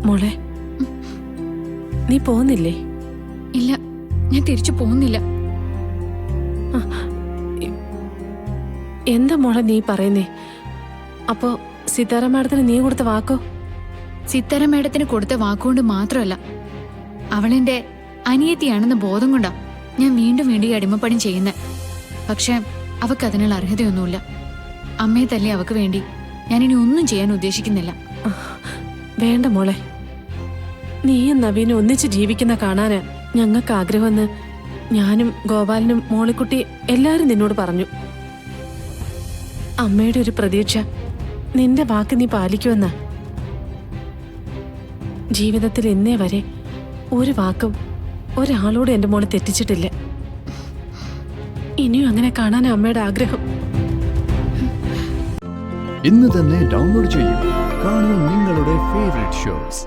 മോളെ, നീ പോകുന്നില്ലേ? ഇല്ല, ഞാൻ തിരിച്ചു പോകുന്നില്ല. എന്താ മോളെ നീ പറയുന്നേ? അപ്പോ സിതാര മാഡത്തിന് നീ കൊടുത്ത വാക്കോ? സിത്താര മേഡത്തിന് കൊടുത്ത വാക്കുകൊണ്ട് മാത്രമല്ല, അവളെന്റെ അനിയത്തിയാണെന്ന ബോധം കൊണ്ടാ ഞാൻ വീണ്ടും വീണ്ടും ഈ അടിമപ്പണി ചെയ്യുന്നത്. പക്ഷെ അവക്ക് അതിനുള്ള അർഹതയൊന്നുമില്ല. അമ്മയെ തല്ലി അവക്ക് വേണ്ടി ഞാനിനി ഒന്നും ചെയ്യാൻ ഉദ്ദേശിക്കുന്നില്ല. വേണ്ട മോളെ, നീയും നവീനും ഒന്നിച്ച് ജീവിക്കുന്ന കാണാന് ഞങ്ങൾക്ക് ആഗ്രഹമെന്ന് ഞാനും ഗോപാലനും മോളിക്കുട്ടി എല്ലാരും നിന്നോട് പറഞ്ഞു. അമ്മയുടെ ഒരു പ്രതീക്ഷ നിന്റെ വാക്ക് നീ പാലിക്കുമെന്ന. ജീവിതത്തിൽ ഇന്നേ വരെ ഒരു വാക്കും ഒരാളോട് എന്റെ മോളെ തെറ്റിച്ചിട്ടില്ല. ഇനിയും അങ്ങനെ കാണാൻ അമ്മയുടെ ആഗ്രഹം. ഇന്ന് തന്നെ ഡൗൺലോഡ് ചെയ്യൂ. കാണൂ നിങ്ങളുടെ ഫേവറേറ്റ് ഷോസ്.